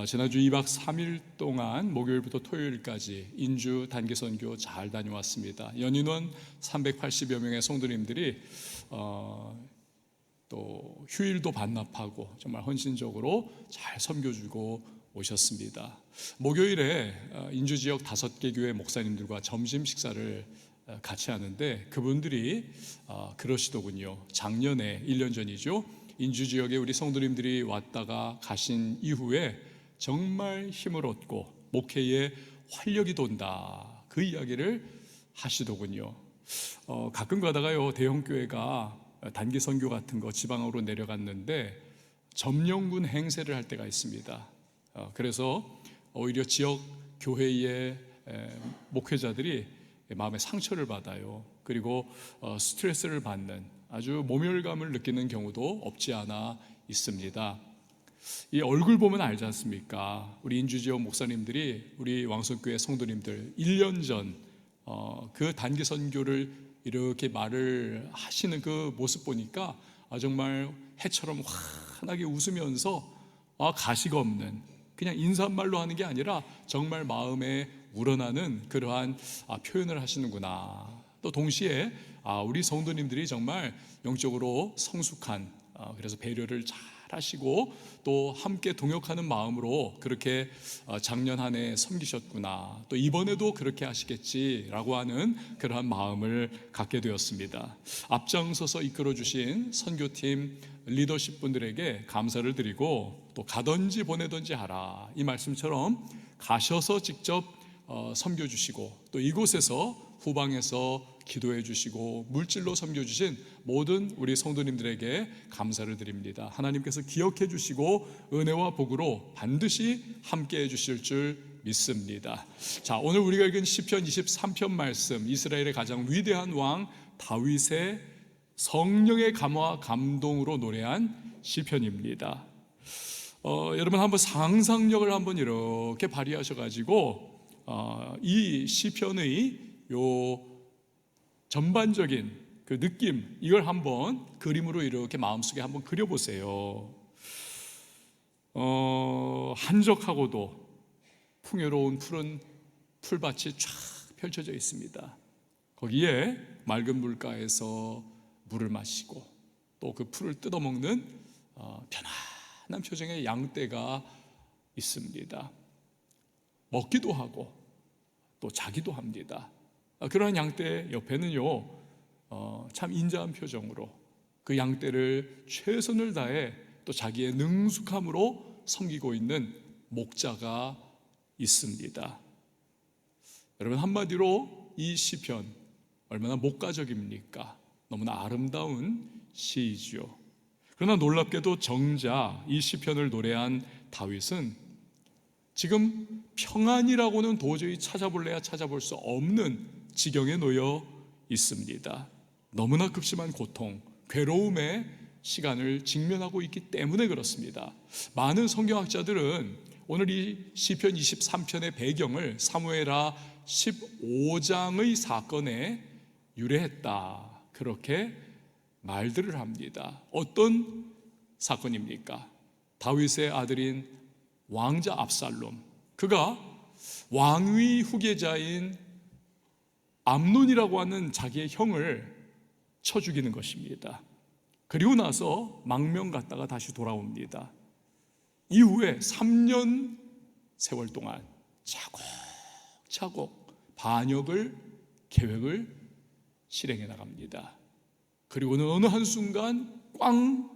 지난주 2박 3일 동안 목요일부터 토요일까지 인주 단기선교 잘 다녀왔습니다. 연인원 380여 명의 성도님들이 또 휴일도 반납하고 정말 헌신적으로 잘 섬겨주고 오셨습니다. 목요일에 인주 지역 5개 교회 목사님들과 점심 식사를 같이 하는데 그분들이 그러시더군요. 작년에 1년 전이죠. 인주 지역에 우리 성도님들이 왔다가 가신 이후에 정말 힘을 얻고 목회에 활력이 돈다, 그 이야기를 하시더군요. 가끔 가다가요, 대형교회가 단기 선교 같은 거 지방으로 내려갔는데 점령군 행세를 할 때가 있습니다. 그래서 오히려 지역 교회의 목회자들이 마음의 상처를 받아요. 그리고 스트레스를 받는 아주 모멸감을 느끼는 경우도 없지 않아 있습니다. 이 얼굴 보면 알지 않습니까? 우리 인주지역 목사님들이 우리 왕성교회 성도님들 1년 전 그 단기 선교를 이렇게 말을 하시는 그 모습 보니까 정말 해처럼 환하게 웃으면서 가시가 없는, 그냥 인사말로 하는 게 아니라 정말 마음에 우러나는 그러한 표현을 하시는구나. 또 동시에 우리 성도님들이 정말 영적으로 성숙한, 그래서 배려를 잘 하시고 또 함께 동역하는 마음으로 그렇게 작년 한 해 섬기셨구나, 또 이번에도 그렇게 하시겠지라고 하는 그러한 마음을 갖게 되었습니다. 앞장서서 이끌어 주신 선교팀 리더십 분들에게 감사를 드리고, 또 가든지 보내든지 하라, 이 말씀처럼 가셔서 직접 섬겨주시고 또 이곳에서 후방에서 기도해 주시고 물질로 섬겨주신 모든 우리 성도님들에게 감사를 드립니다. 하나님께서 기억해 주시고 은혜와 복으로 반드시 함께 해 주실 줄 믿습니다. 자, 오늘 우리가 읽은 시편 23편 말씀, 이스라엘의 가장 위대한 왕 다윗의 성령의 감화 감동으로 노래한 시편입니다. 여러분 한번 상상력을 한번 이렇게 발휘하셔가지고 이 시편의 요 전반적인 그 느낌, 이걸 한번 그림으로 이렇게 마음속에 한번 그려보세요. 한적하고도 풍요로운 푸른 풀밭이 쫙 펼쳐져 있습니다. 거기에 맑은 물가에서 물을 마시고 또 그 풀을 뜯어먹는 편안한 표정의 양떼가 있습니다. 먹기도 하고 또 자기도 합니다. 그러한 양떼 옆에는요, 참 인자한 표정으로 그 양떼를 최선을 다해 또 자기의 능숙함으로 섬기고 있는 목자가 있습니다. 여러분, 한마디로 이 시편 얼마나 목가적입니까? 너무나 아름다운 시이죠. 그러나 놀랍게도 정작 이 시편을 노래한 다윗은 지금 평안이라고는 도저히 찾아볼래야 찾아볼 수 없는 지경에 놓여 있습니다. 너무나 극심한 고통, 괴로움의 시간을 직면하고 있기 때문에 그렇습니다. 많은 성경학자들은 오늘 이 시편 23편의 배경을 사무엘하 15장의 사건에 유래했다, 그렇게 말들을 합니다. 어떤 사건입니까? 다윗의 아들인 왕자 압살롬, 그가 왕위 후계자인 암논이라고 하는 자기의 형을 쳐 죽이는 것입니다. 그리고 나서 망명 갔다가 다시 돌아옵니다. 이후에 3년 세월 동안 차곡차곡 반역을, 계획을 실행해 나갑니다. 그리고는 어느 한순간 꽝,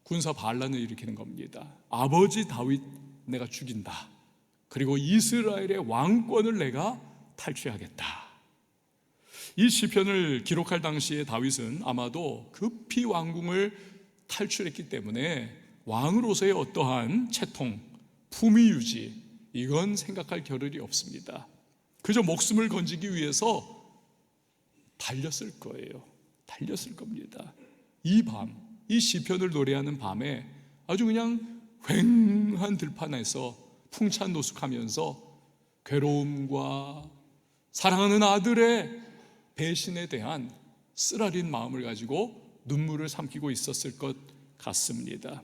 군사 반란을 일으키는 겁니다. 아버지 다윗 내가 죽인다. 그리고 이스라엘의 왕권을 내가 탈취하겠다. 이 시편을 기록할 당시에 다윗은 아마도 급히 왕궁을 탈출했기 때문에 왕으로서의 어떠한 채통, 품위 유지, 이건 생각할 겨를이 없습니다. 그저 목숨을 건지기 위해서 달렸을 거예요. 달렸을 겁니다. 이 밤, 이 시편을 노래하는 밤에 아주 그냥 휑한 들판에서 풍찬 노숙하면서 괴로움과 사랑하는 아들의 배신에 대한 쓰라린 마음을 가지고 눈물을 삼키고 있었을 것 같습니다.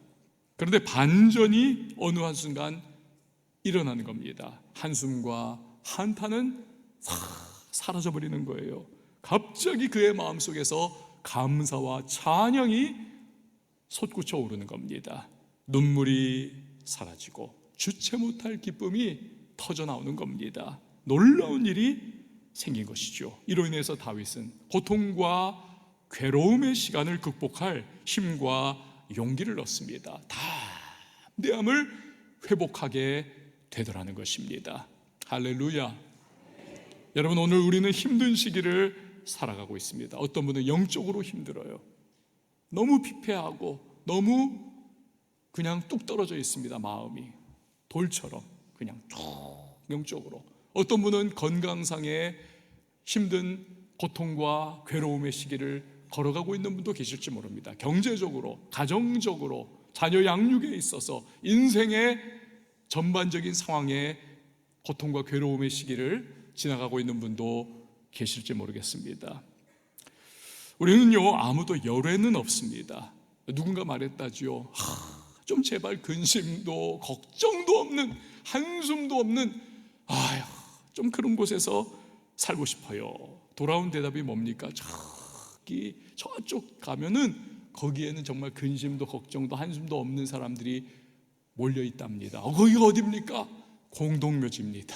그런데 반전이 어느 한순간 일어나는 겁니다. 한숨과 한탄은 사라져버리는 거예요. 갑자기 그의 마음속에서 감사와 찬양이 솟구쳐 오르는 겁니다. 눈물이 사라지고 주체 못할 기쁨이 터져 나오는 겁니다. 놀라운 일이 생긴 것이죠. 이로 인해서 다윗은 고통과 괴로움의 시간을 극복할 힘과 용기를 얻습니다. 담대함을 회복하게 되더라는 것입니다. 할렐루야. 여러분, 오늘 우리는 힘든 시기를 살아가고 있습니다. 어떤 분은 영적으로 힘들어요. 너무 피폐하고 너무 그냥 뚝 떨어져 있습니다. 마음이 돌처럼 그냥 쭉 영적으로. 어떤 분은 건강상의 힘든 고통과 괴로움의 시기를 걸어가고 있는 분도 계실지 모릅니다. 경제적으로, 가정적으로, 자녀 양육에 있어서 인생의 전반적인 상황에 고통과 괴로움의 시기를 지나가고 있는 분도 계실지 모르겠습니다. 우리는요, 아무도 열애는 없습니다. 누군가 말했다지요. 좀 제발 근심도 걱정도 없는, 한숨도 없는, 좀 그런 곳에서 살고 싶어요. 돌아온 대답이 뭡니까? 저쪽 가면은 거기에는 정말 근심도 걱정도 한숨도 없는 사람들이 몰려 있답니다. 거기가 어디입니까? 공동묘지입니다.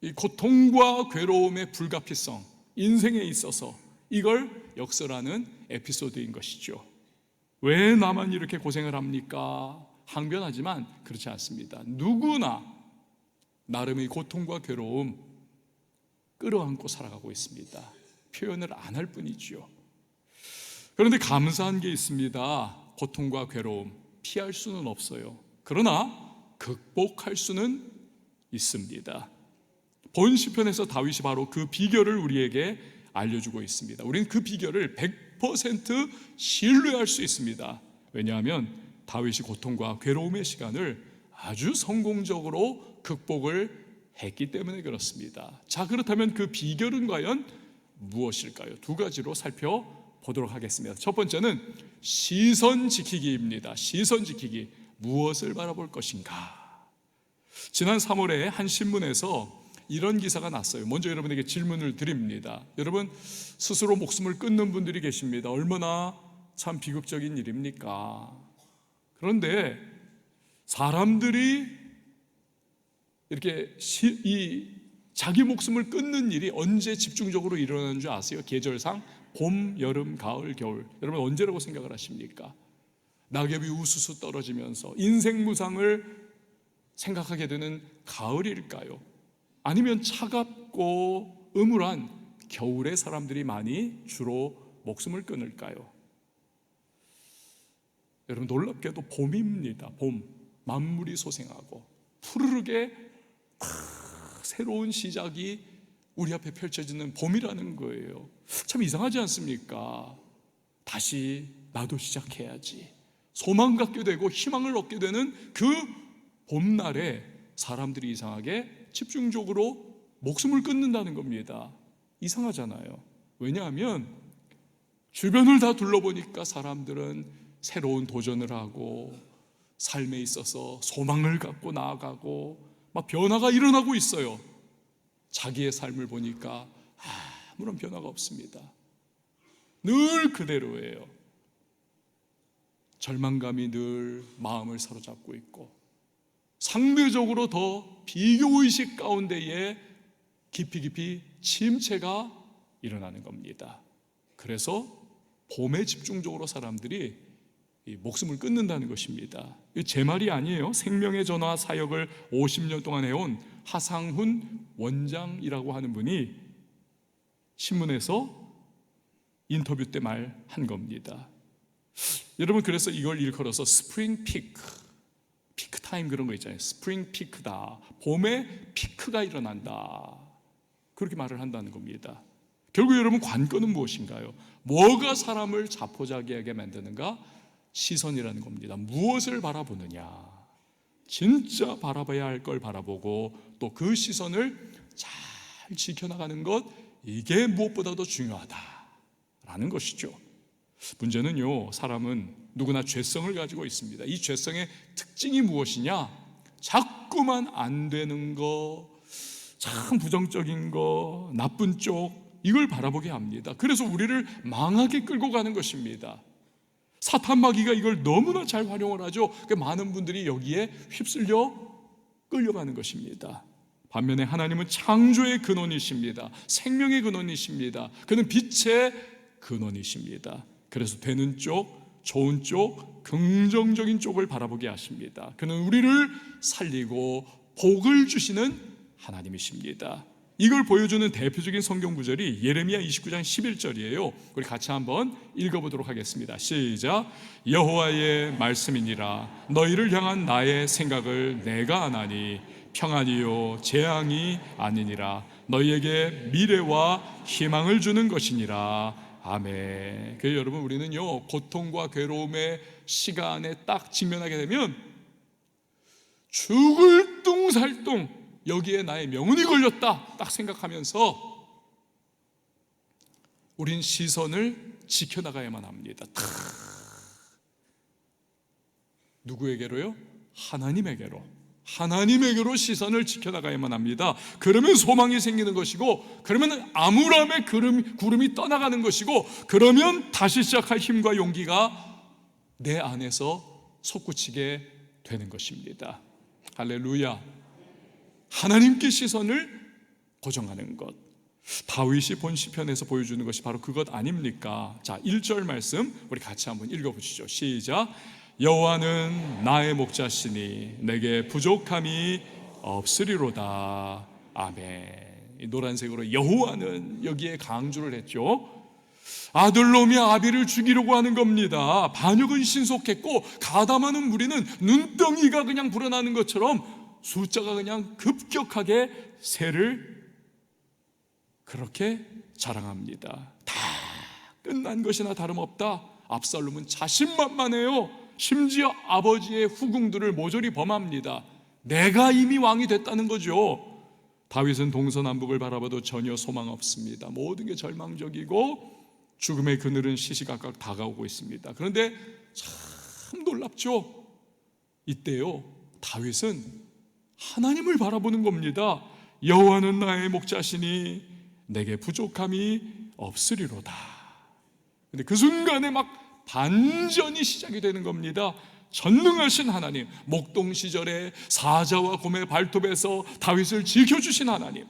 이 고통과 괴로움의 불가피성, 인생에 있어서 이걸 역설하는 에피소드인 것이죠. 왜 나만 이렇게 고생을 합니까? 항변하지만 그렇지 않습니다. 누구나 나름의 고통과 괴로움 끌어안고 살아가고 있습니다. 표현을 안 할 뿐이지요. 그런데 감사한 게 있습니다. 고통과 괴로움 피할 수는 없어요. 그러나 극복할 수는 있습니다. 본 시편에서 다윗이 바로 그 비결을 우리에게 알려주고 있습니다. 우리는 그 비결을 100% 신뢰할 수 있습니다. 왜냐하면 다윗이 고통과 괴로움의 시간을 아주 성공적으로 극복을 했기 때문에 그렇습니다. 자, 그렇다면 그 비결은 과연 무엇일까요? 두 가지로 살펴보도록 하겠습니다. 첫 번째는 시선 지키기입니다. 시선 지키기. 무엇을 바라볼 것인가? 지난 3월에 한 신문에서 이런 기사가 났어요. 먼저 여러분에게 질문을 드립니다. 여러분, 스스로 목숨을 끊는 분들이 계십니다. 얼마나 참 비극적인 일입니까? 그런데 사람들이 이렇게 자기 목숨을 끊는 일이 언제 집중적으로 일어나는 줄 아세요? 계절상 봄, 여름, 가을, 겨울. 여러분, 언제라고 생각을 하십니까? 낙엽이 우수수 떨어지면서 인생 무상을 생각하게 되는 가을일까요? 아니면 차갑고 음울한 겨울에 사람들이 많이 주로 목숨을 끊을까요? 여러분, 놀랍게도 봄입니다. 봄. 만물이 소생하고 푸르르게 새로운 시작이 우리 앞에 펼쳐지는 봄이라는 거예요. 참 이상하지 않습니까? 다시 나도 시작해야지. 소망 갖게 되고 희망을 얻게 되는 그 봄날에 사람들이 이상하게 집중적으로 목숨을 끊는다는 겁니다. 이상하잖아요. 왜냐하면 주변을 다 둘러보니까 사람들은 새로운 도전을 하고 삶에 있어서 소망을 갖고 나아가고 막 변화가 일어나고 있어요. 자기의 삶을 보니까 아무런 변화가 없습니다. 늘 그대로예요. 절망감이 늘 마음을 사로잡고 있고 상대적으로 더 비교의식 가운데에 깊이 침체가 일어나는 겁니다. 그래서 봄에 집중적으로 사람들이 목숨을 끊는다는 것입니다. 제 말이 아니에요. 생명의 전화 사역을 50년 동안 해온 하상훈 원장이라고 하는 분이 신문에서 인터뷰 때 말한 겁니다. 여러분, 그래서 이걸 일컬어서 스프링 피크 타임 그런 거 있잖아요. 스프링 피크다. 봄에 피크가 일어난다. 그렇게 말을 한다는 겁니다. 결국 여러분, 관건은 무엇인가요? 뭐가 사람을 자포자기하게 만드는가? 시선이라는 겁니다. 무엇을 바라보느냐? 진짜 바라봐야 할 걸 바라보고 또 그 시선을 잘 지켜나가는 것, 이게 무엇보다도 중요하다라는 것이죠. 문제는요, 사람은 누구나 죄성을 가지고 있습니다. 이 죄성의 특징이 무엇이냐? 자꾸만 안 되는 거, 참 부정적인 거, 나쁜 쪽, 이걸 바라보게 합니다. 그래서 우리를 망하게 끌고 가는 것입니다. 사탄 마귀가 이걸 너무나 잘 활용을 하죠. 많은 분들이 여기에 휩쓸려 끌려가는 것입니다. 반면에 하나님은 창조의 근원이십니다. 생명의 근원이십니다. 그는 빛의 근원이십니다. 그래서 되는 쪽, 좋은 쪽, 긍정적인 쪽을 바라보게 하십니다. 그는 우리를 살리고 복을 주시는 하나님이십니다. 이걸 보여주는 대표적인 성경 구절이 예레미야 29장 11절이에요. 우리 같이 한번 읽어보도록 하겠습니다. 시작. 여호와의 말씀이니라. 너희를 향한 나의 생각을 내가 아나니 평안이요 재앙이 아니니라. 너희에게 미래와 희망을 주는 것이니라. 아멘. 그래서 여러분, 우리는요, 고통과 괴로움의 시간에 딱 직면하게 되면 죽을 뚱살뚱 여기에 나의 명운이 걸렸다 딱 생각하면서 우린 시선을 지켜나가야만 합니다. 누구에게로요? 하나님에게로 시선을 지켜나가야만 합니다. 그러면 소망이 생기는 것이고, 그러면 암울함의 구름이 떠나가는 것이고, 그러면 다시 시작할 힘과 용기가 내 안에서 솟구치게 되는 것입니다. 할렐루야. 하나님께 시선을 고정하는 것, 다윗이 본 시편에서 보여주는 것이 바로 그것 아닙니까? 자, 1절 말씀 우리 같이 한번 읽어보시죠. 시작. 여호와는 나의 목자시니 내게 부족함이 없으리로다. 아멘. 이 노란색으로 여호와는 여기에 강조를 했죠. 아들놈이 아비를 죽이려고 하는 겁니다. 반역은 신속했고 가담하는 무리는 눈덩이가 그냥 불어나는 것처럼 숫자가 그냥 급격하게 새를 그렇게 자랑합니다. 다 끝난 것이나 다름없다. 압살롬은 자신만만해요. 심지어 아버지의 후궁들을 모조리 범합니다. 내가 이미 왕이 됐다는 거죠. 다윗은 동서남북을 바라봐도 전혀 소망 없습니다. 모든 게 절망적이고 죽음의 그늘은 시시각각 다가오고 있습니다. 그런데 참 놀랍죠. 이때요, 다윗은 하나님을 바라보는 겁니다. 여호와는 나의 목자시니 내게 부족함이 없으리로다. 근데 그 순간에 막 반전이 시작이 되는 겁니다. 전능하신 하나님, 목동 시절에 사자와 곰의 발톱에서 다윗을 지켜주신 하나님,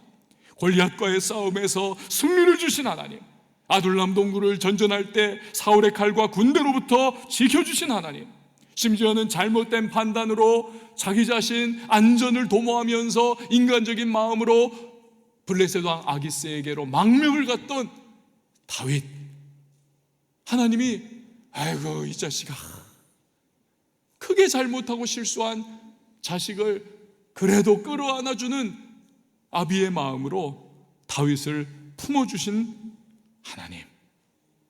골리앗과의 싸움에서 승리를 주신 하나님, 아둘람 동굴을 전전할 때 사울의 칼과 군대로부터 지켜주신 하나님, 심지어는 잘못된 판단으로 자기 자신 안전을 도모하면서 인간적인 마음으로 블레셋 왕 아기스에게로 망명을 갔던 다윗, 하나님이 아이고 이 자식아, 크게 잘못하고 실수한 자식을 그래도 끌어안아주는 아비의 마음으로 다윗을 품어주신 하나님,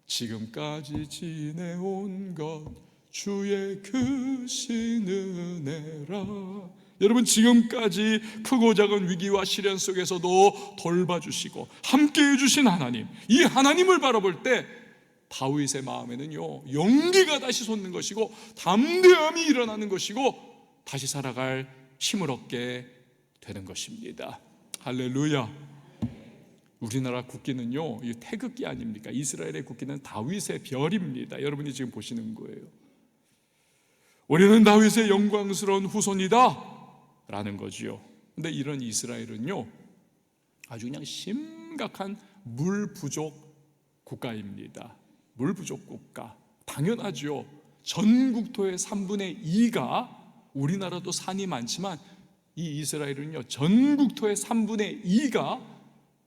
지금까지 지내온 것 주의 크신 은혜라. 여러분, 지금까지 크고 작은 위기와 시련 속에서도 돌봐주시고 함께해 주신 하나님, 이 하나님을 바라볼 때 다윗의 마음에는요, 용기가 다시 솟는 것이고 담대함이 일어나는 것이고 다시 살아갈 힘을 얻게 되는 것입니다. 할렐루야. 우리나라 국기는요, 이 태극기 아닙니까? 이스라엘의 국기는 다윗의 별입니다. 여러분이 지금 보시는 거예요. 우리는 다윗의 영광스러운 후손이다 라는 거지요. 근데 이런 이스라엘은요, 아주 그냥 심각한 물 부족 국가입니다. 물 부족 국가. 당연하죠. 전국토의 3분의 2가, 우리나라도 산이 많지만 이 이스라엘은요, 전국토의 3분의 2가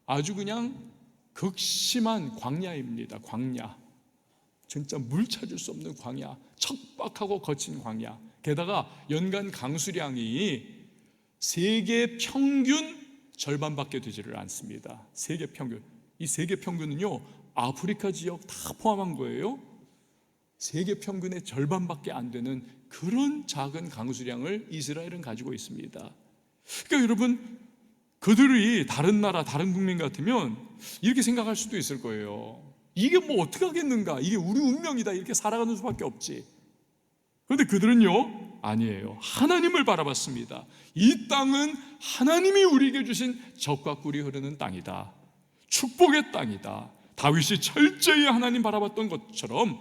아주 그냥 극심한 광야입니다. 광야. 진짜 물 찾을 수 없는 광야, 척박하고 거친 광야. 게다가 연간 강수량이 세계 평균 절반밖에 되지를 않습니다. 세계 평균. 이 세계 평균은요, 아프리카 지역 다 포함한 거예요. 세계 평균의 절반밖에 안 되는 그런 작은 강수량을 이스라엘은 가지고 있습니다. 그러니까 여러분, 그들이 다른 나라, 다른 국민 같으면 이렇게 생각할 수도 있을 거예요. 이게 뭐 어떻게 하겠는가, 이게 우리 운명이다, 이렇게 살아가는 수밖에 없지. 그런데 그들은요, 아니에요. 하나님을 바라봤습니다. 이 땅은 하나님이 우리에게 주신 젖과 꿀이 흐르는 땅이다, 축복의 땅이다. 다윗이 철저히 하나님 바라봤던 것처럼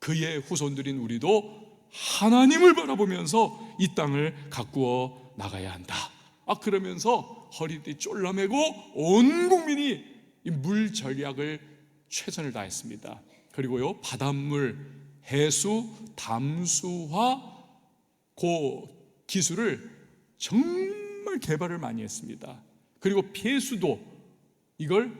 그의 후손들인 우리도 하나님을 바라보면서 이 땅을 가꾸어 나가야 한다. 그러면서 허리띠 쫄라매고 온 국민이 이 물 전략을 최선을 다했습니다. 그리고요, 바닷물 해수 담수화 그 기술을 정말 개발을 많이 했습니다. 그리고 폐수도, 이걸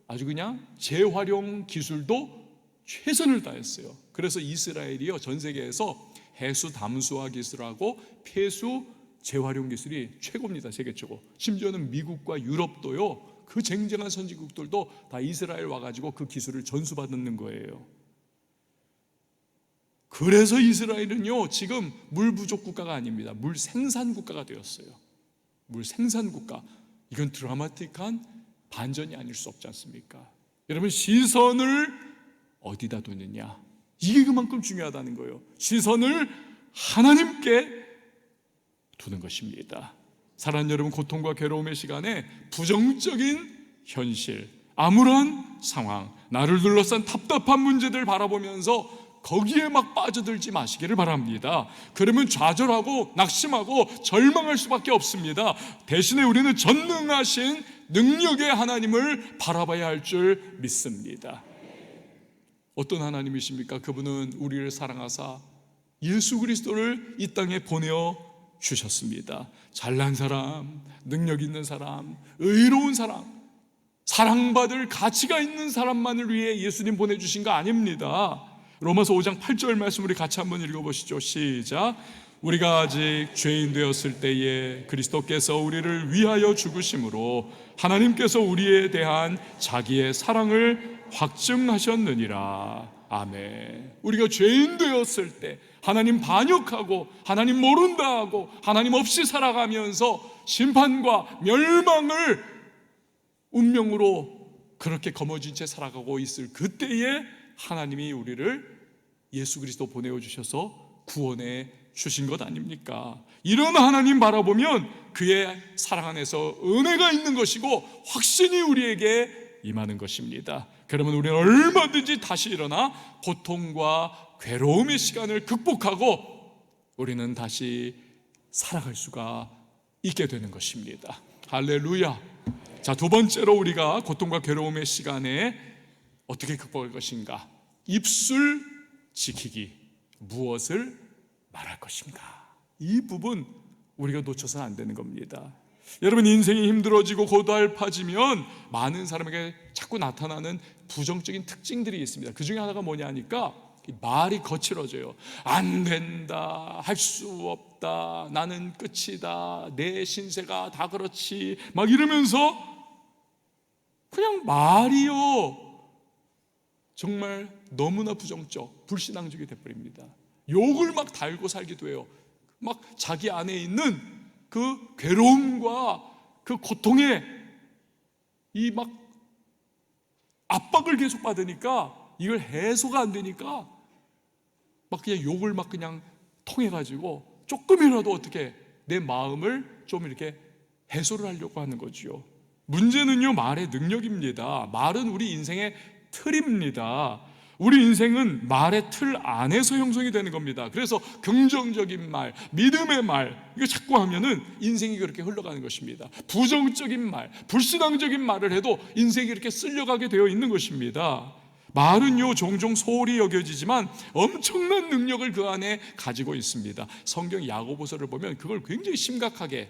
아주 그냥 재활용 기술도 최선을 다했어요. 그래서 이스라엘이요, 전 세계에서 해수 담수화 기술하고 폐수 재활용 기술이 최고입니다. 세계 최고. 심지어는 미국과 유럽도요, 그 쟁쟁한 선진국들도 다 이스라엘 와가지고 그 기술을 전수받는 거예요. 그래서 이스라엘은요, 지금 물 부족 국가가 아닙니다. 물 생산 국가가 되었어요. 물 생산 국가. 이건 드라마틱한 반전이 아닐 수 없지 않습니까? 여러분, 시선을 어디다 두느냐, 이게 그만큼 중요하다는 거예요. 시선을 하나님께 두는 것입니다. 사랑하는 여러분, 고통과 괴로움의 시간에 부정적인 현실, 암울한 상황, 나를 둘러싼 답답한 문제들 바라보면서 거기에 막 빠져들지 마시기를 바랍니다. 그러면 좌절하고 낙심하고 절망할 수밖에 없습니다. 대신에 우리는 전능하신 능력의 하나님을 바라봐야 할 줄 믿습니다. 어떤 하나님이십니까? 그분은 우리를 사랑하사 예수 그리스도를 이 땅에 보내어 주셨습니다. 잘난 사람, 능력 있는 사람, 의로운 사람, 사랑받을 가치가 있는 사람만을 위해 예수님 보내주신 거 아닙니다. 로마서 5장 8절 말씀 우리 같이 한번 읽어보시죠. 시작. 우리가 아직 죄인 되었을 때에 그리스도께서 우리를 위하여 죽으심으로 하나님께서 우리에 대한 자기의 사랑을 확증하셨느니라. 아멘. 우리가 죄인 되었을 때 하나님 반역하고 하나님 모른다 하고 하나님 없이 살아가면서 심판과 멸망을 운명으로 그렇게 거머쥔 채 살아가고 있을 그때에 하나님이 우리를 예수 그리스도 보내어 주셔서 구원해 주신 것 아닙니까? 이런 하나님 바라보면 그의 사랑 안에서 은혜가 있는 것이고 확신이 우리에게 임하는 것입니다. 그러면 우리는 얼마든지 다시 일어나 고통과 괴로움의 시간을 극복하고 우리는 다시 살아갈 수가 있게 되는 것입니다. 할렐루야. 자, 두 번째로 우리가 고통과 괴로움의 시간에 어떻게 극복할 것인가? 입술 지키기. 무엇을 말할 것인가? 이 부분 우리가 놓쳐서는 안 되는 겁니다. 여러분, 인생이 힘들어지고 고달파지면 많은 사람에게 자꾸 나타나는 부정적인 특징들이 있습니다. 그 중에 하나가 뭐냐 하니까 말이 거칠어져요. 안 된다, 할 수 없다, 나는 끝이다, 내 신세가 다 그렇지, 막 이러면서 그냥 말이요, 정말 너무나 부정적, 불신앙적이 돼버립니다. 욕을 막 달고 살기도 해요. 막 자기 안에 있는 그 괴로움과 그 고통에 이 막 압박을 계속 받으니까 이걸 해소가 안 되니까 막 그냥 욕을 막 그냥 통해가지고 조금이라도 어떻게 내 마음을 좀 이렇게 해소를 하려고 하는 거죠. 문제는요, 말의 능력입니다. 말은 우리 인생의 틀입니다. 우리 인생은 말의 틀 안에서 형성이 되는 겁니다. 그래서 긍정적인 말, 믿음의 말, 이거 자꾸 하면은 인생이 그렇게 흘러가는 것입니다. 부정적인 말, 불신앙적인 말을 해도 인생이 이렇게 쓸려가게 되어 있는 것입니다. 말은요, 종종 소홀히 여겨지지만 엄청난 능력을 그 안에 가지고 있습니다. 성경 야고보서를 보면 그걸 굉장히 심각하게,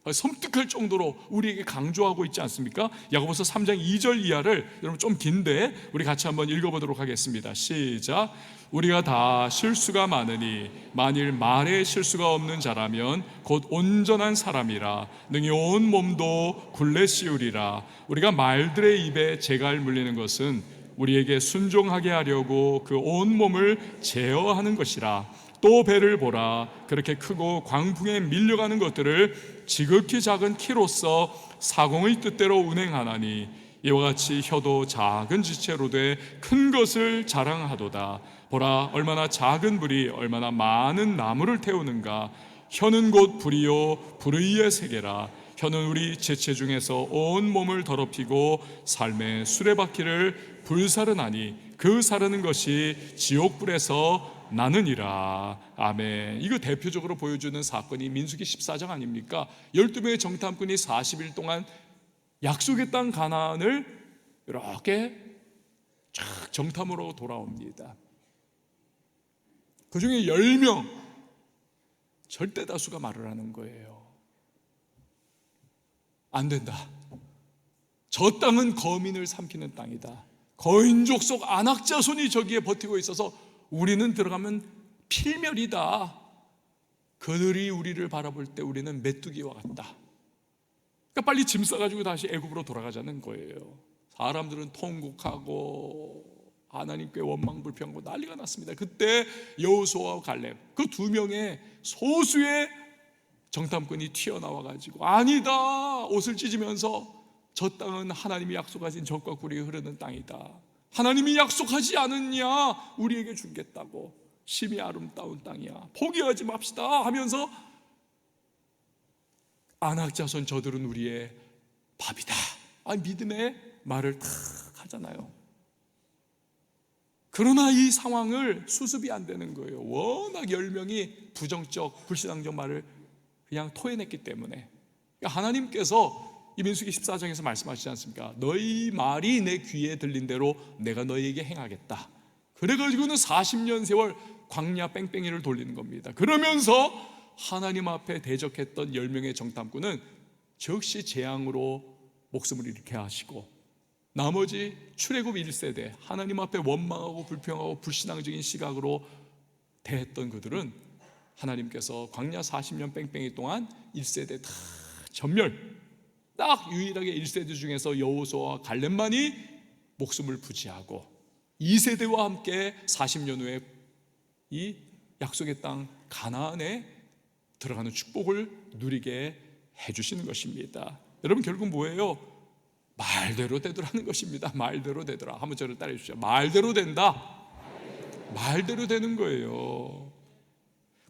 섬뜩할 정도로 우리에게 강조하고 있지 않습니까? 야고보서 3장 2절 이하를 여러분 좀 긴데 우리 같이 한번 읽어보도록 하겠습니다. 시작. 우리가 다 실수가 많으니 만일 말에 실수가 없는 자라면 곧 온전한 사람이라 능히 온 몸도 굴레 씌우리라. 우리가 말들의 입에 재갈 물리는 것은 우리에게 순종하게 하려고 그 온 몸을 제어하는 것이라. 또 배를 보라. 그렇게 크고 광풍에 밀려가는 것들을 지극히 작은 키로서 사공의 뜻대로 운행하나니 이와 같이 혀도 작은 지체로 돼 큰 것을 자랑하도다. 보라, 얼마나 작은 불이 얼마나 많은 나무를 태우는가. 혀는 곧 불이요 불의의 세계라. 혀는 우리 지체 중에서 온 몸을 더럽히고 삶의 수레바퀴를 불사르나니 그 사르는 것이 지옥불에서 나느니라. 아멘. 이거 대표적으로 보여주는 사건이 민수기 14장 아닙니까? 12명의 정탐꾼이 40일 동안 약속의 땅 가나안을 이렇게 쫙 정탐으로 돌아옵니다. 그 중에 10명, 절대 다수가 말을 하는 거예요. 안 된다. 저 땅은 거민을 삼키는 땅이다. 거인족 속 안악자손이 저기에 버티고 있어서 우리는 들어가면 필멸이다. 그들이 우리를 바라볼 때 우리는 메뚜기와 같다. 그러니까 빨리 짐 싸가지고 다시 애굽으로 돌아가자는 거예요. 사람들은 통곡하고 하나님께 원망불평하고 난리가 났습니다. 그때 여호수아와 갈렙, 그 두 명의 소수의 정탐꾼이 튀어나와가지고 아니다, 옷을 찢으면서 저 땅은 하나님이 약속하신 젖과 꿀이 흐르는 땅이다. 하나님이 약속하지 않았냐, 우리에게 주겠다고. 심히 아름다운 땅이야, 포기하지 맙시다 하면서 안악자손 저들은 우리의 밥이다, 믿음의 말을 탁 하잖아요. 그러나 이 상황을 수습이 안 되는 거예요. 워낙 10명이 부정적, 불신앙적 말을 그냥 토해냈기 때문에. 그러니까 하나님께서 이 민수기 14장에서 말씀하시지 않습니까? 너희 말이 내 귀에 들린 대로 내가 너희에게 행하겠다. 그래가지고는 40년 세월 광야 뺑뺑이를 돌리는 겁니다. 그러면서 하나님 앞에 대적했던 10명의 정탐꾼은 즉시 재앙으로 목숨을 잃게 하시고, 나머지 출애굽 1세대 하나님 앞에 원망하고 불평하고 불신앙적인 시각으로 대했던 그들은 하나님께서 광야 40년 뺑뺑이 동안 1세대 다 전멸, 딱 유일하게 1세대 중에서 여호수아와 갈렙만이 목숨을 부지하고 2세대와 함께 40년 후에 이 약속의 땅 가나안에 들어가는 축복을 누리게 해주시는 것입니다. 여러분, 결국 뭐예요? 말대로 되더라는 것입니다. 말대로 되더라. 한번 저를 따라해 주시죠. 말대로 된다. 말대로 되는 거예요.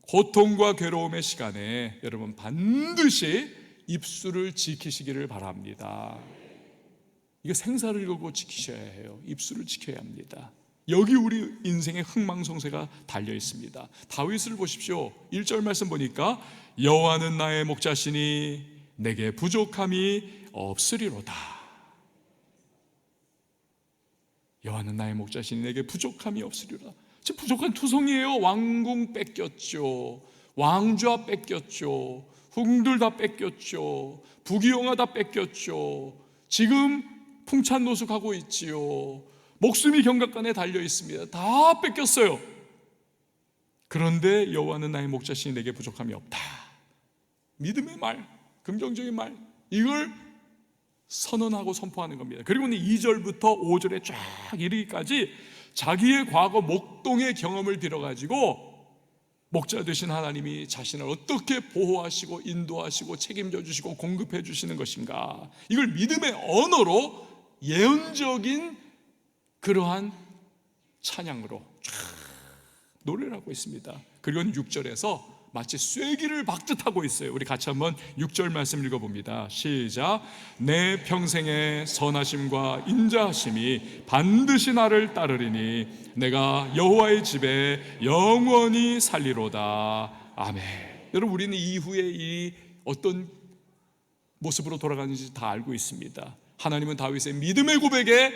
고통과 괴로움의 시간에 여러분 반드시 입술을 지키시기를 바랍니다. 이거 생사를 걸고 지키셔야 해요. 입술을 지켜야 합니다. 여기 우리 인생의 흥망성쇠가 달려 있습니다. 다윗을 보십시오. 1절 말씀 보니까 여호와는 나의 목자시니 내게 부족함이 없으리로다. 여호와는 나의 목자시니 내게 부족함이 없으리로다. 지금 부족한 투성이에요. 왕궁 뺏겼죠, 왕좌 뺏겼죠, 흥들 다 뺏겼죠, 부귀영화 다 뺏겼죠. 지금 풍찬노숙하고 있지요. 목숨이 경각간에 달려 있습니다. 다 뺏겼어요. 그런데 여호와는 나의 목자시니 내게 부족함이 없다. 믿음의 말, 긍정적인 말, 이걸 선언하고 선포하는 겁니다. 그리고는 2절부터 5절에 쫙 이르기까지 자기의 과거 목동의 경험을 들어가지고 목자 되신 하나님이 자신을 어떻게 보호하시고 인도하시고 책임져 주시고 공급해 주시는 것인가, 이걸 믿음의 언어로 예언적인 그러한 찬양으로 쫙 노래를 하고 있습니다. 그리고 6절에서 마치 쐐기를 박듯 하고 있어요. 우리 같이 한번 6절 말씀 읽어봅니다. 시작. 내 평생의 선하심과 인자하심이 반드시 나를 따르리니 내가 여호와의 집에 영원히 살리로다. 아멘. 여러분, 우리는 이후에 이 어떤 모습으로 돌아가는지 다 알고 있습니다. 하나님은 다윗의 믿음의 고백에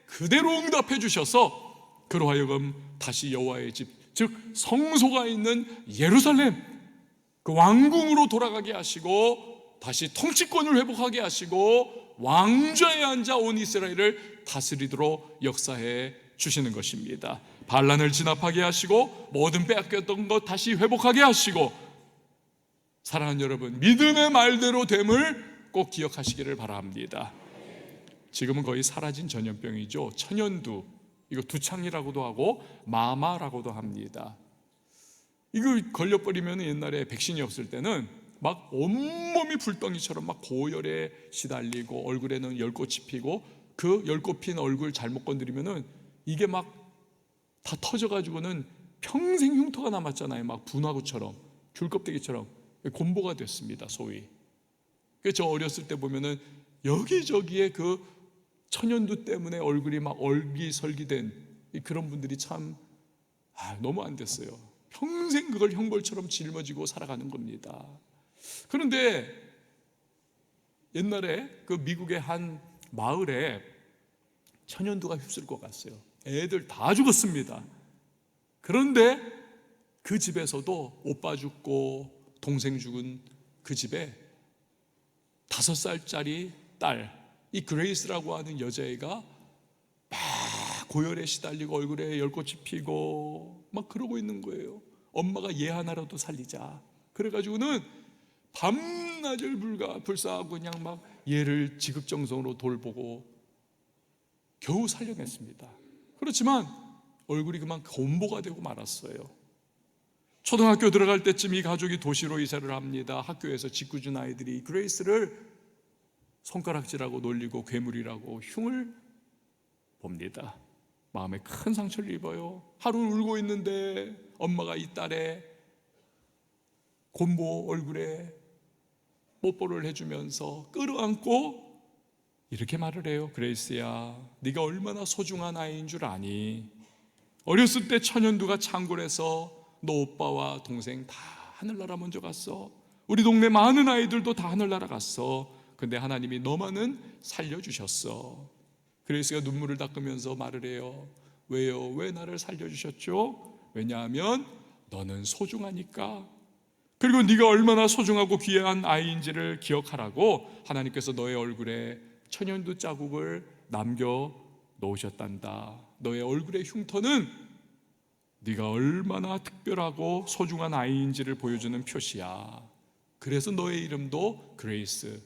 그대로 응답해 주셔서 그로 하여금 다시 여호와의 집, 즉 성소가 있는 예루살렘, 그 왕궁으로 돌아가게 하시고 다시 통치권을 회복하게 하시고 왕좌에 앉아 온 이스라엘을 다스리도록 역사해 주시는 것입니다. 반란을 진압하게 하시고 모든 빼앗겼던 것 다시 회복하게 하시고, 사랑하는 여러분, 믿음의 말대로 됨을 꼭 기억하시기를 바랍니다. 지금은 거의 사라진 전염병이죠. 천연두, 이거 두창이라고도 하고 마마라고도 합니다. 이거 걸려버리면 옛날에 백신이 없을 때는 막 온몸이 불덩이처럼 막 고열에 시달리고 얼굴에는 열꽃이 피고 그 열꽃핀 얼굴 잘못 건드리면은 이게 막 다 터져가지고는 평생 흉터가 남았잖아요. 막 분화구처럼, 귤껍데기처럼 곰보가 됐습니다, 소위. 그래서 저 어렸을 때 보면은 여기저기에 그 천연두 때문에 얼굴이 막 얼기설기된 그런 분들이 참 너무 안 됐어요. 평생 그걸 형벌처럼 짊어지고 살아가는 겁니다. 그런데 옛날에 그 미국의 한 마을에 천연두가 휩쓸고 갔어요. 애들 다 죽었습니다. 그런데 그 집에서도 오빠 죽고 동생 죽은 그 집에 5살짜리 딸, 이 그레이스라고 하는 여자애가 막 고열에 시달리고 얼굴에 열꽃이 피고 막 그러고 있는 거예요. 엄마가 얘 하나라도 살리자. 그래가지고는 밤낮을 불사하고 그냥 막 얘를 지극정성으로 돌보고 겨우 살려냈습니다. 그렇지만 얼굴이 그만 곰보가 되고 말았어요. 초등학교 들어갈 때쯤 이 가족이 도시로 이사를 합니다. 학교에서 짓궂은 아이들이 그레이스를 손가락질하고 놀리고 괴물이라고 흉을 봅니다. 마음에 큰 상처를 입어요. 하루 울고 있는데 엄마가 이 딸의 곰보 얼굴에 뽀뽀를 해주면서 끌어안고 이렇게 말을 해요. 그레이스야, 네가 얼마나 소중한 아이인 줄 아니? 어렸을 때 천연두가 창궐해서 너 오빠와 동생 다 하늘나라 먼저 갔어. 우리 동네 많은 아이들도 다 하늘나라 갔어. 근데 하나님이 너만은 살려주셨어. 그레이스가 눈물을 닦으면서 말을 해요. 왜요? 왜 나를 살려주셨죠? 왜냐하면 너는 소중하니까. 그리고 네가 얼마나 소중하고 귀한 아이인지를 기억하라고 하나님께서 너의 얼굴에 천연두 자국을 남겨 놓으셨단다. 너의 얼굴의 흉터는 네가 얼마나 특별하고 소중한 아이인지를 보여주는 표시야. 그래서 너의 이름도 그레이스,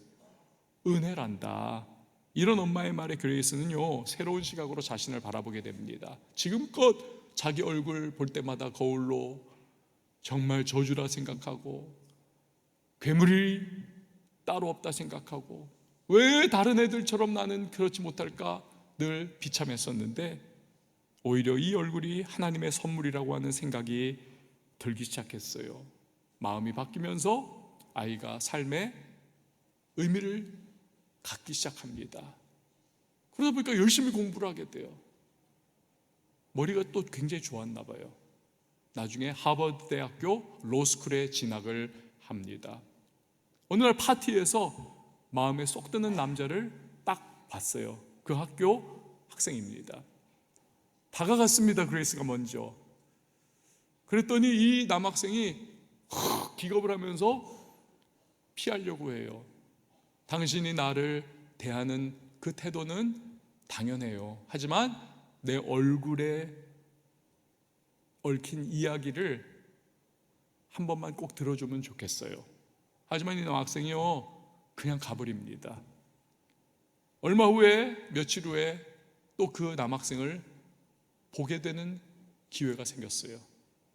은혜란다. 이런 엄마의 말에 그레이스는요, 새로운 시각으로 자신을 바라보게 됩니다. 지금껏 자기 얼굴 볼 때마다 거울로 정말 저주라 생각하고 괴물이 따로 없다 생각하고 왜 다른 애들처럼 나는 그렇지 못할까 늘 비참했었는데 오히려 이 얼굴이 하나님의 선물이라고 하는 생각이 들기 시작했어요. 마음이 바뀌면서 아이가 삶에 의미를 갖기 시작합니다. 그러다 보니까 열심히 공부를 하게 돼요. 머리가 또 굉장히 좋았나 봐요. 나중에 하버드 대학교 로스쿨에 진학을 합니다. 어느 날 파티에서 마음에 쏙 드는 남자를 딱 봤어요. 그 학교 학생입니다. 다가갔습니다. 그레이스가 먼저. 그랬더니 이 남학생이 기겁을 하면서 피하려고 해요. 당신이 나를 대하는 그 태도는 당연해요. 하지만 내 얼굴에 얽힌 이야기를 한 번만 꼭 들어주면 좋겠어요. 하지만 이 남학생이요, 그냥 가버립니다. 얼마 후에, 며칠 후에 또 그 남학생을 보게 되는 기회가 생겼어요.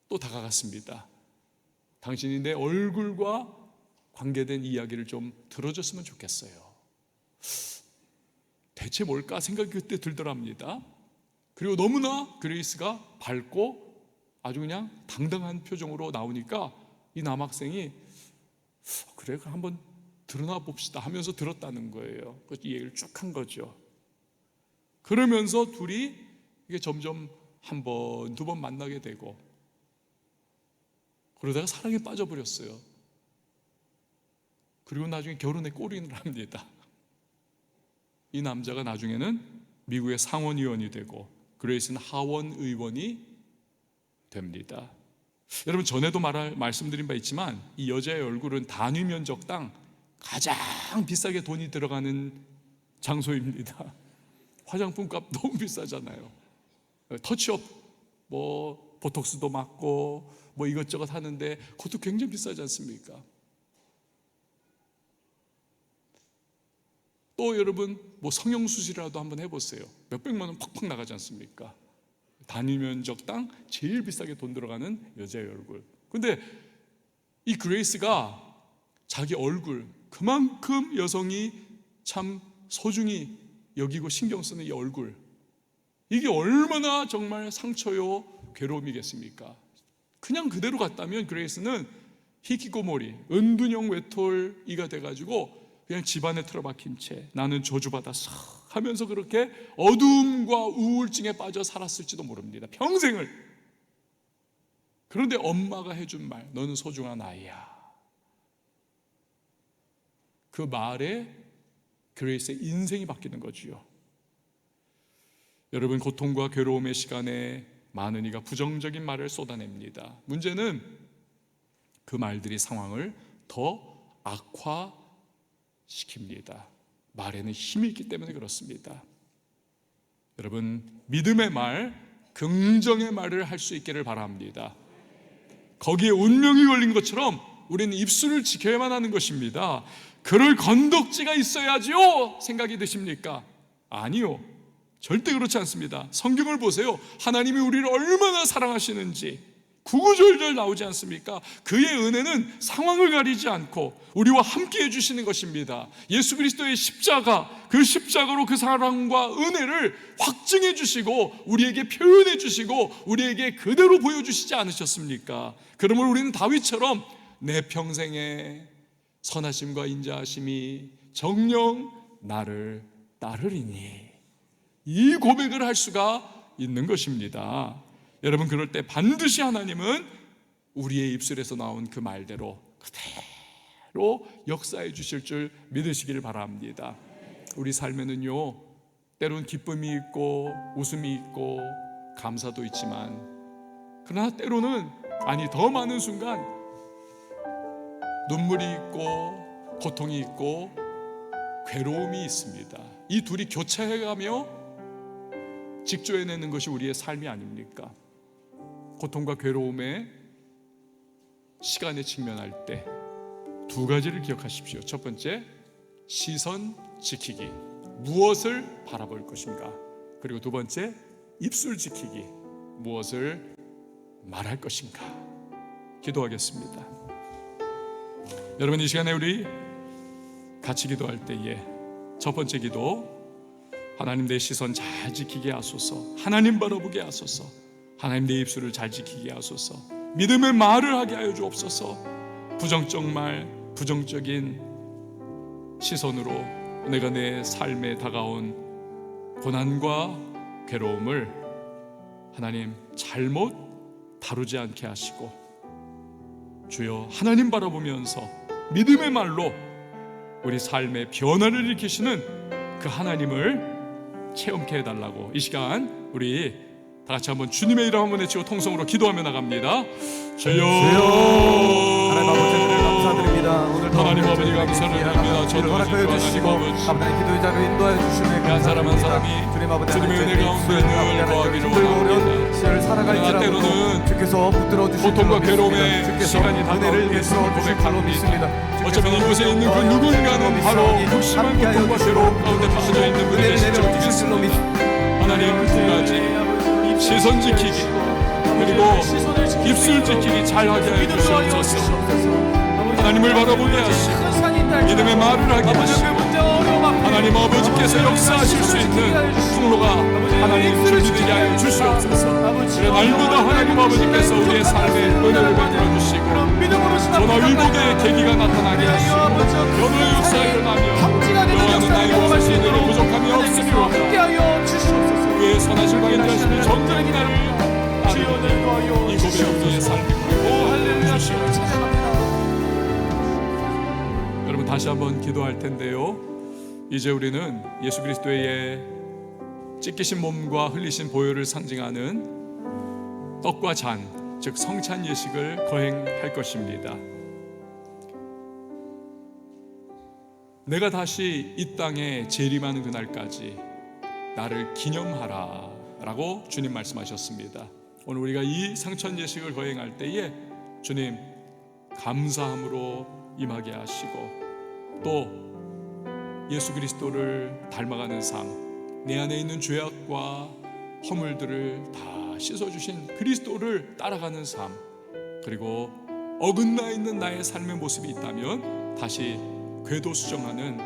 또 다가갔습니다. 당신이 내 얼굴과 관계된 이야기를 좀 들어줬으면 좋겠어요. 대체 뭘까 생각이 그때 들더랍니다. 그리고 너무나 그레이스가 밝고 아주 그냥 당당한 표정으로 나오니까 이 남학생이 그래, 그럼 한번 드러나 봅시다 하면서 들었다는 거예요. 이 얘기를 쭉 한 거죠. 그러면서 둘이 이게 점점 한 번, 두 번 만나게 되고 그러다가 사랑에 빠져버렸어요. 그리고 나중에 결혼에 골인을 합니다. 이 남자가 나중에는 미국의 상원의원이 되고 그레이스는 하원의원이 됩니다. 여러분, 전에도 말씀드린 바 있지만 이 여자의 얼굴은 단위 면적당 가장 비싸게 돈이 들어가는 장소입니다. 화장품 값 너무 비싸잖아요. 터치업, 뭐 보톡스도 맞고 뭐 이것저것 하는데 그것도 굉장히 비싸지 않습니까? 또 여러분, 뭐 성형수술이라도 한번 해보세요. 몇백만 원 팍팍 나가지 않습니까? 단위 면적당 제일 비싸게 돈 들어가는 여자의 얼굴. 근데 이 그레이스가 자기 얼굴, 그만큼 여성이 참 소중히 여기고 신경 쓰는 이 얼굴, 이게 얼마나 정말 상처요 괴로움이겠습니까? 그냥 그대로 갔다면 그레이스는 히키코모리, 은둔형 외톨이가 돼가지고 그냥 집안에 틀어박힌 채 나는 저주받아 싹 하면서 그렇게 어두움과 우울증에 빠져 살았을지도 모릅니다. 평생을. 그런데 엄마가 해준 말, 너는 소중한 아이야. 그 말에 그레이스의 인생이 바뀌는 거지요. 여러분, 고통과 괴로움의 시간에 많은 이가 부정적인 말을 쏟아냅니다. 문제는 그 말들이 상황을 더 악화시킵니다. 말에는 힘이 있기 때문에 그렇습니다. 여러분, 믿음의 말, 긍정의 말을 할 수 있기를 바랍니다. 거기에 운명이 걸린 것처럼 우리는 입술을 지켜야만 하는 것입니다. 그럴 건덕지가 있어야지요 생각이 드십니까? 아니요, 절대 그렇지 않습니다. 성경을 보세요. 하나님이 우리를 얼마나 사랑하시는지 구구절절 나오지 않습니까? 그의 은혜는 상황을 가리지 않고 우리와 함께 해주시는 것입니다. 예수 그리스도의 십자가, 그 십자가로 그 사랑과 은혜를 확증해 주시고 우리에게 표현해 주시고 우리에게 그대로 보여주시지 않으셨습니까? 그러면 우리는 다윗처럼 내 평생에 선하심과 인자하심이 정녕 나를 따르리니, 이 고백을 할 수가 있는 것입니다. 여러분, 그럴 때 반드시 하나님은 우리의 입술에서 나온 그 말대로 그대로 역사해 주실 줄 믿으시기를 바랍니다. 우리 삶에는요, 때론 기쁨이 있고 웃음이 있고 감사도 있지만, 그러나 때로는, 아니 더 많은 순간 눈물이 있고 고통이 있고 괴로움이 있습니다. 이 둘이 교차해가며 직조해내는 것이 우리의 삶이 아닙니까? 고통과 괴로움의 시간에 직면할 때 두 가지를 기억하십시오. 첫 번째, 시선 지키기, 무엇을 바라볼 것인가. 그리고 두 번째, 입술 지키기, 무엇을 말할 것인가. 기도하겠습니다. 여러분, 이 시간에 우리 같이 기도할 때에 첫 번째 기도, 하나님 내 시선 잘 지키게 하소서. 하나님 바라보게 하소서. 하나님 내 입술을 잘 지키게 하소서. 믿음의 말을 하게 하여 주옵소서. 부정적 말, 부정적인 시선으로 내가 내 삶에 다가온 고난과 괴로움을 하나님 잘못 다루지 않게 하시고, 주여 하나님 바라보면서 믿음의 말로 우리 삶의 변화를 일으키시는 그 하나님을 체험케 해달라고 이 시간 우리 다 같이 한번 주님의 이름 한번 외치고 통성으로 기도하며 나갑니다. 주여, 하나님 아버지 감사드립니다. 오늘도 하나님 아버지 감사드립니다. 저도 허락하여 주시고 아버지 기도의 자를 인도하여 주시네 한 사람 한 사람이 주님 아버지 주님의 은혜 가운데 늘 거하기를 원합니다. 시간을 살아갈지라도 때로는 주께서 붙들어 주실 고통과 줄로 괴로움의 믿습니다. 시간이 주께서 다가오고 은혜를 베풀어 있음을 주실 줄로 고백합니다. 믿습니다. 어쩌면 이곳에 있는 그 누군가는 바로 극심한 고통과 괴로움 가운데 빠져 있는 분들이 은혜를 내려 주실 줄로 믿습니다. 하나님, 두 가지 시선 지키기 그리고 입술 지키기 잘하게 하여 주시옵소서. 하나님을 바라보게 하시고 믿음의 말을 하게 하시고 하나님 아버지께서 역사하실 수 있는 통로가 하나님 준비되게 하여 주시옵소서. 그래 날마다 하나님 아버지께서 우리의 삶에 은혜를 베풀어 주시고 전화 위복의 계기가 나타나게 하시고 변화의 역사가 일어나며 여호와는 나의 곳에서 은혜로 부족함이 없으리로다. 그의 선하심과 인자하심이 전적인 나를 따르고 이 고백을 우리의 삶에 그리고 주시옵소서. 여러분, 다시 한번 기도할 텐데요, 이제 우리는 예수 그리스도의 찢기신 몸과 흘리신 보혈을 상징하는 떡과 잔, 즉 성찬 예식을 거행할 것입니다. 내가 다시 이 땅에 재림하는 그날까지 나를 기념하라 라고 주님 말씀하셨습니다. 오늘 우리가 이 상천 예식을 거행할 때에 주님 감사함으로 임하게 하시고, 또 예수 그리스도를 닮아가는 삶, 내 안에 있는 죄악과 허물들을 다 씻어주신 그리스도를 따라가는 삶, 그리고 어긋나 있는 나의 삶의 모습이 있다면 다시 궤도 수정하는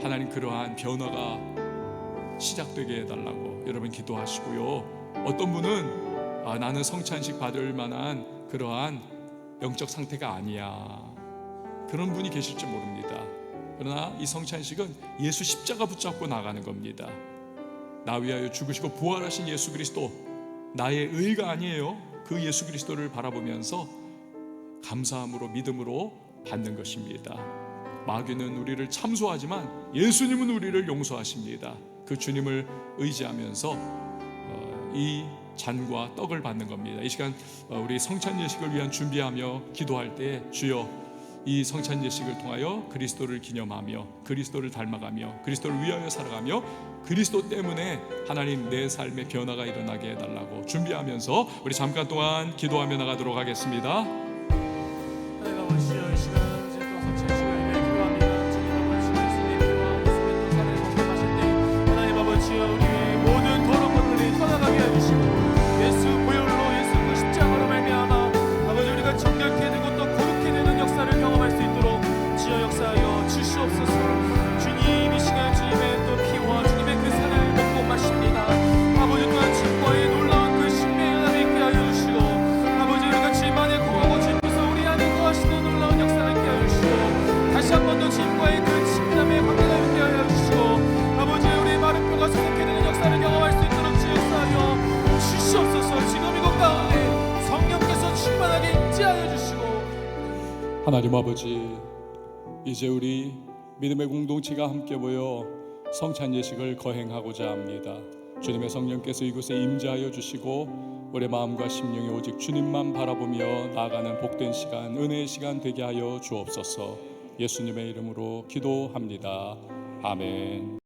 하나님 그러한 변화가 시작되게 해달라고 여러분 기도하시고요. 어떤 분은 나는 성찬식 받을 만한 그러한 영적 상태가 아니야, 그런 분이 계실지 모릅니다. 그러나 이 성찬식은 예수 십자가 붙잡고 나가는 겁니다. 나 위하여 죽으시고 부활하신 예수 그리스도, 나의 의가 아니에요. 그 예수 그리스도를 바라보면서 감사함으로 믿음으로 받는 것입니다. 마귀는 우리를 참소하지만 예수님은 우리를 용서하십니다. 그 주님을 의지하면서 이 잔과 떡을 받는 겁니다. 이 시간 우리 성찬 예식을 위한 준비하며 기도할 때, 주여 이 성찬 예식을 통하여 그리스도를 기념하며 그리스도를 닮아가며 그리스도를 위하여 살아가며 그리스도 때문에 하나님 내 삶의 변화가 일어나게 해달라고 준비하면서 우리 잠깐 동안 기도하며 나가도록 하겠습니다. 하나님 아버지여, 이 시간 이제 또 성찬 시간을 위해 기도합니다. 주님 아버지, 예수님 피와 예수의 또 살을 공감하실 때 하나님 아버지여, 우리의 모든 더러운 것들이 떠나가게 해주시고 예수 보혈로, 예수 그 십자가로 말미암아 아버지 우리가 정결케 되고 또 거룩해 되는 역사를 경험할 수 있도록 주여 역사하여 주시옵소서. 주님, 이 시간 주님의 또 피와 주님의 그 살을 먹고 마십니다. 아버지 또한 주님과의 놀라운 그 신뢰의 연합이 있게 하여 주시고 아버지 우리가 주님 안에 거하고 주님께서 우리 안에 거하시는 놀라운 역사를 있게 하여 주시고 다시 한 번 더 주님과의 그 친밀함의 관계가 있게 하여 주시고 아버지 우리 마른 뼈가 소생케 되는 역사를 경험할 수 있도록 주 역사하여 주시옵소서. 지금 이곳 가운데 성령께서 충만하게 임재하여 주시고 하나님 아버지, 이제 우리 믿음의 공동체가 함께 모여 성찬 예식을 거행하고자 합니다. 주님의 성령께서 이곳에 임재하여 주시고 우리의 마음과 심령이 오직 주님만 바라보며 나아가는 복된 시간, 은혜의 시간 되게 하여 주옵소서. 예수님의 이름으로 기도합니다. 아멘.